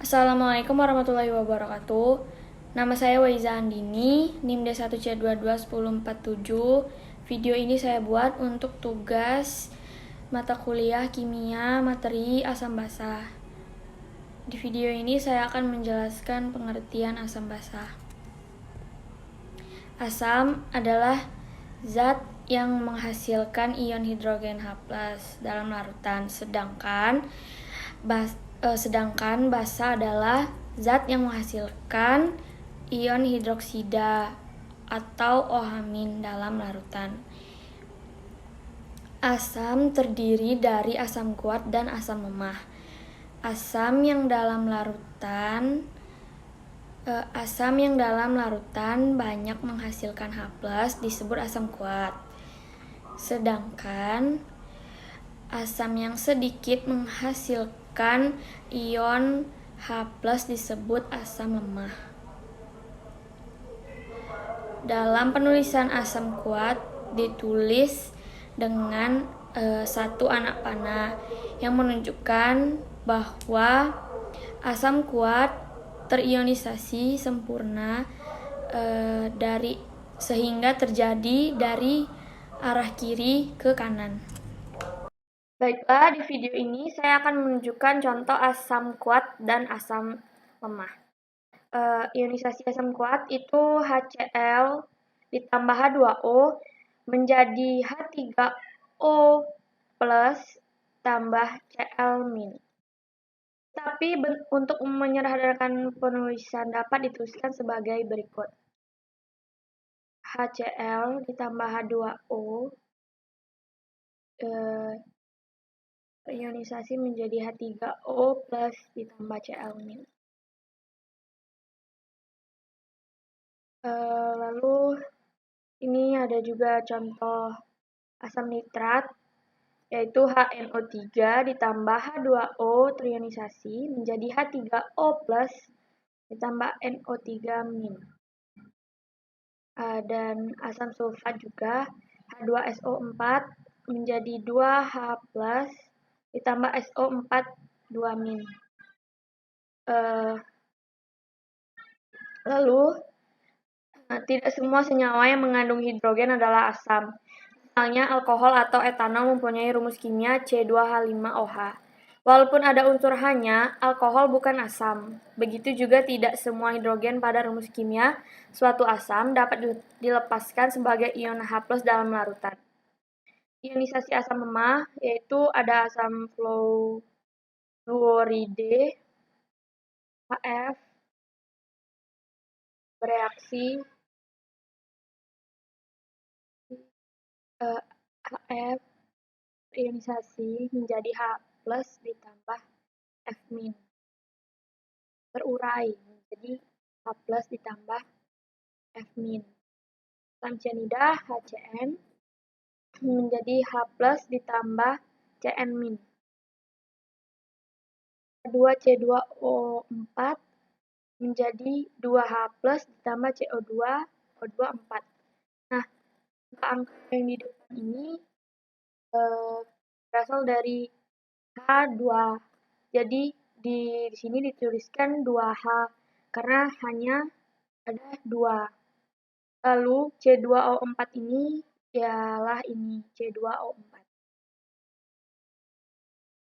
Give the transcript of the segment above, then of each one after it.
Assalamualaikum warahmatullahi wabarakatuh. Nama saya Waiza Andini, NIM D1C221047. Video ini saya buat untuk tugas mata kuliah kimia materi asam basa. Di video ini saya akan menjelaskan pengertian asam basa. Asam adalah zat yang menghasilkan ion hidrogen H+ dalam larutan, sedangkan basa adalah zat yang menghasilkan ion hidroksida atau OH- dalam larutan. Asam terdiri dari asam kuat dan asam lemah. Asam yang dalam larutan banyak menghasilkan H+ disebut asam kuat. Sedangkan asam yang sedikit menghasilkan ion H+ disebut asam lemah. Dalam penulisan asam kuat ditulis dengan satu anak panah yang menunjukkan bahwa asam kuat terionisasi sempurna sehingga terjadi dari arah kiri ke kanan. Baiklah, di video ini saya akan menunjukkan contoh asam kuat dan asam lemah. Ionisasi asam kuat itu HCl ditambah H2O menjadi H3O plus tambah Cl-. Tapi untuk menyederhanakan penulisan dapat dituliskan sebagai berikut. HCl ditambah H2O ionisasi menjadi H3O plus ditambah Cl-. Lalu ini ada juga contoh asam nitrat, yaitu HNO3 ditambah H2O terionisasi menjadi H3O plus ditambah NO3-. Dan asam sulfat juga H2SO4 menjadi 2H plus ditambah SO4 2-. Lalu tidak semua senyawa yang mengandung hidrogen adalah asam. Misalnya alkohol atau etanol mempunyai rumus kimia C2H5OH. Walaupun ada unsur H-nya, alkohol bukan asam. Begitu juga tidak semua hidrogen pada rumus kimia suatu asam dapat dilepaskan sebagai ion H+ dalam larutan. Ionisasi asam lemah yaitu ada asam fluoride HF bereaksi HF ionisasi menjadi H+ ditambah F-, terurai menjadi H+ ditambah F-. Asam cyanida HCN menjadi H+ ditambah Cn-. H2C2O4 menjadi 2H+ ditambah CO2 O2 4. Nah, angka yang di depan ini berasal dari H2. Jadi di sini dituliskan 2H karena hanya ada 2. Lalu C2O4 ini ialah ini C2O4.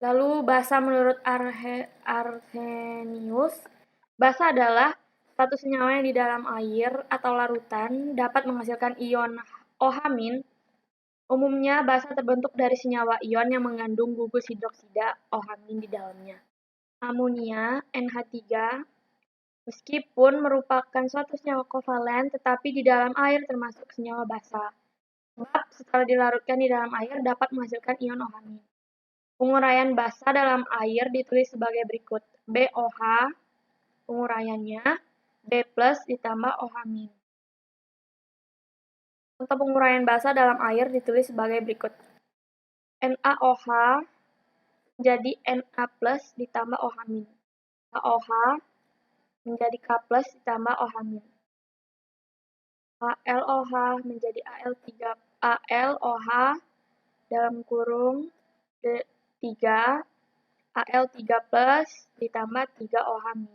Lalu basa menurut Arrhenius, basa adalah satu senyawa yang di dalam air atau larutan dapat menghasilkan ion OH-. Umumnya basa terbentuk dari senyawa ion yang mengandung gugus hidroksida OH- di dalamnya. Amonia NH3 meskipun merupakan suatu senyawa kovalen tetapi di dalam air termasuk senyawa basa. Sebab setelah dilarutkan di dalam air dapat menghasilkan ion OH-. Penguraian basa dalam air ditulis sebagai berikut. BOH penguraiannya B+ ditambah OH-. Untuk penguraian basa dalam air ditulis sebagai berikut. NaOH menjadi Na+ ditambah OH-. KOH menjadi K+ ditambah OH-. ALOH menjadi ALOH dalam kurung 3 Al3+ ditambah 3OH-.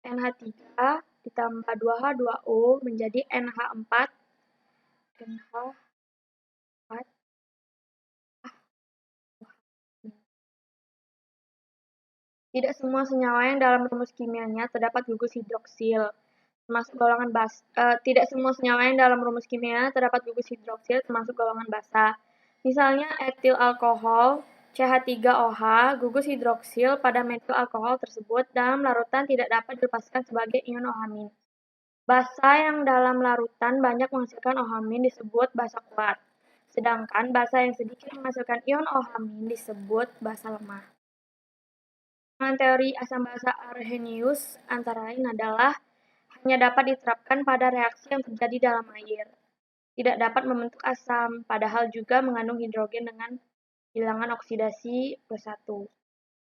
NH3 ditambah 2H2O menjadi NH4. Tidak semua senyawa yang dalam rumus kimianya terdapat gugus hidroksil, termasuk golongan tidak semua senyawa yang dalam rumus kimianya terdapat gugus hidroksil termasuk golongan basa. Misalnya etil alkohol CH3OH, gugus hidroksil pada metil alkohol tersebut dalam larutan tidak dapat dilepaskan sebagai ion OH-. Basa yang dalam larutan banyak menghasilkan OH- disebut basa kuat, sedangkan basa yang sedikit menghasilkan ion OH- disebut basa lemah. Dengan teori asam basa Arrhenius antara lain adalah hanya dapat diterapkan pada reaksi yang terjadi dalam air. Tidak dapat membentuk asam, padahal juga mengandung hidrogen dengan bilangan oksidasi +1.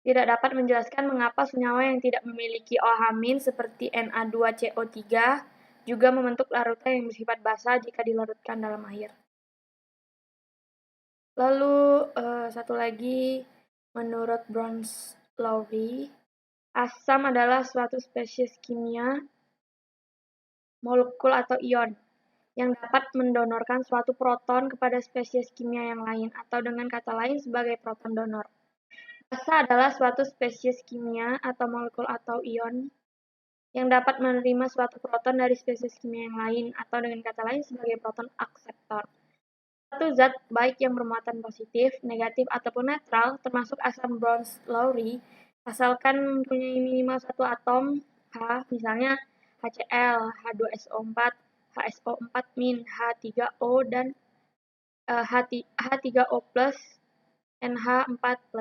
Tidak dapat menjelaskan mengapa senyawa yang tidak memiliki OH- seperti Na2CO3 juga membentuk larutan yang bersifat basa jika dilarutkan dalam air. Lalu satu lagi, menurut Browns-Lowry, asam adalah suatu spesies kimia, molekul atau ion, yang dapat mendonorkan suatu proton kepada spesies kimia yang lain, atau dengan kata lain sebagai proton donor. Basa adalah suatu spesies kimia atau molekul atau ion yang dapat menerima suatu proton dari spesies kimia yang lain, atau dengan kata lain sebagai proton akseptor. Suatu zat baik yang bermuatan positif, negatif, ataupun netral, termasuk asam Browns-Lowry, asalkan mempunyai minimal satu atom H, misalnya HCl, H2SO4, HSO4-, H3O, dan H3O+, NH4+.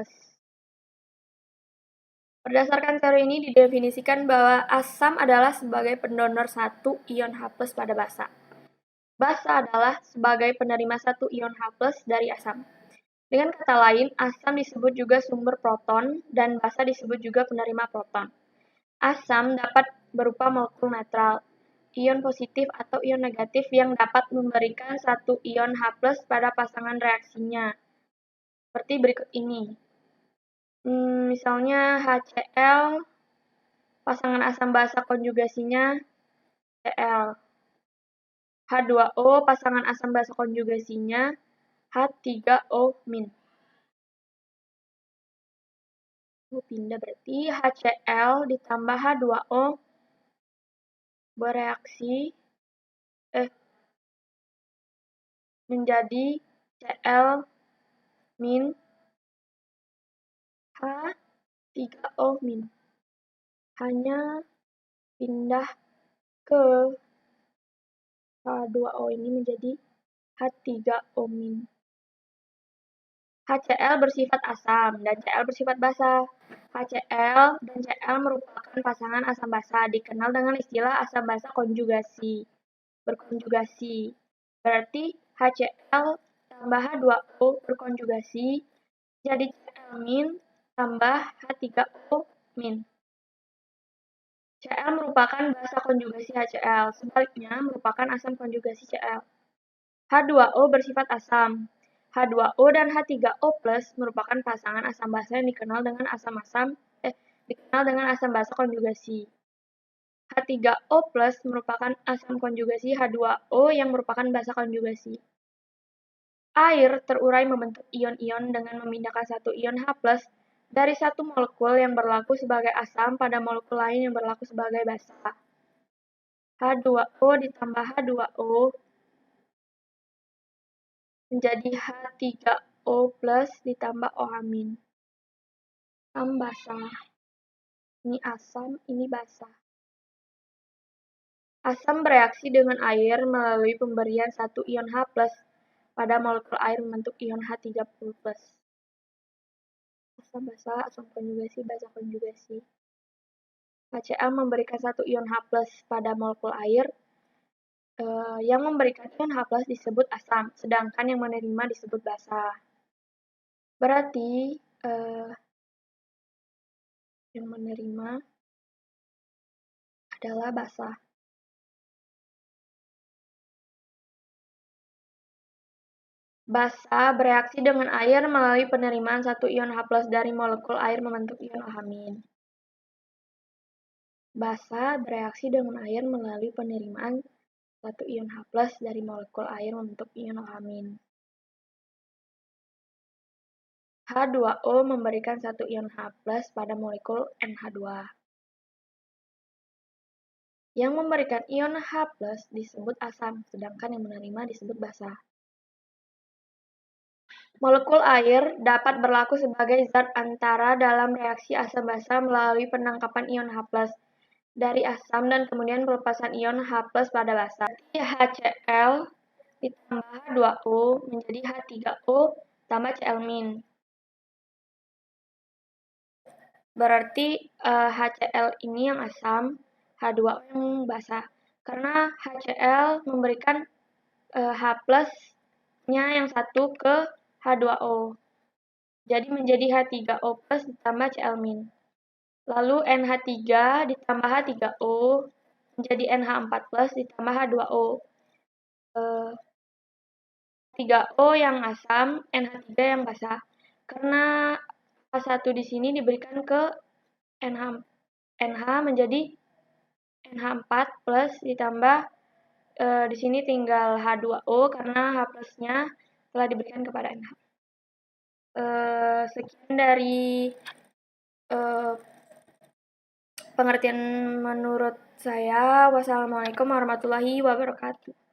Berdasarkan teori ini didefinisikan bahwa asam adalah sebagai pendonor satu ion H+ pada basa. Basa adalah sebagai penerima satu ion H+ dari asam. Dengan kata lain, asam disebut juga sumber proton dan basa disebut juga penerima proton. Asam dapat berupa molekul netral, ion positif atau ion negatif yang dapat memberikan satu ion H+ pada pasangan reaksinya. Seperti berikut ini. Misalnya HCl, pasangan asam basa konjugasinya Cl. H2O, pasangan asam basa konjugasinya H3O-. Pindah berarti HCl ditambah H2O bereaksi menjadi Cl- H3O-. Hanya pindah ke H2O ini menjadi H3O-. HCl bersifat asam dan Cl bersifat basa. HCl dan Cl merupakan pasangan asam basa, dikenal dengan istilah asam basa berkonjugasi. Berarti HCl tambah H2O berkonjugasi jadi Cl- tambah H3O-. Cl merupakan basa konjugasi HCl, sebaliknya merupakan asam konjugasi Cl. H2O bersifat asam. H2O dan H3O+ merupakan pasangan asam basa yang dikenal dengan asam basa konjugasi. H3O+ merupakan asam konjugasi H2O yang merupakan basa konjugasi. Air terurai membentuk ion-ion dengan memindahkan satu ion H+ dari satu molekul yang berlaku sebagai asam pada molekul lain yang berlaku sebagai basa. H2O ditambah H2O menjadi H3O+ ditambah OH-. Asam basa. Ini asam, ini basa. Asam bereaksi dengan air melalui pemberian satu ion H+ pada molekul air membentuk ion H3O+. Asam basa, asam konjugasi, basa konjugasi. HCl memberikan satu ion H+ pada molekul air. Yang memberikan ion H+ disebut asam, sedangkan yang menerima disebut basa. Berarti yang menerima adalah basa. . Basa bereaksi dengan air melalui penerimaan satu ion H+ dari molekul air membentuk ion OH-. Basa bereaksi dengan air melalui penerimaan satu ion H+ dari molekul air membentuk ion OH-. H2O memberikan satu ion H+ pada molekul NH2. Yang memberikan ion H+ disebut asam, sedangkan yang menerima disebut basa. Molekul air dapat berlaku sebagai zat antara dalam reaksi asam-basa melalui penangkapan ion H+ dari asam dan kemudian pelepasan ion H+ pada basa. HCl ditambah H2O menjadi H3O tambah Cl-. Berarti HCl ini yang asam, H2O yang basa. Karena HCl memberikan H+-nya yang satu ke H2O. Jadi menjadi H3O+ ditambah Cl-. Lalu NH3 ditambah H3O menjadi NH4+ ditambah H2O. 3O yang asam, NH3 yang basa. Karena H1 di sini diberikan ke NH menjadi NH4+ ditambah di sini tinggal H2O karena H+-nya telah diberikan kepada NH. Sekian dari pengertian menurut saya. Wassalamualaikum warahmatullahi wabarakatuh.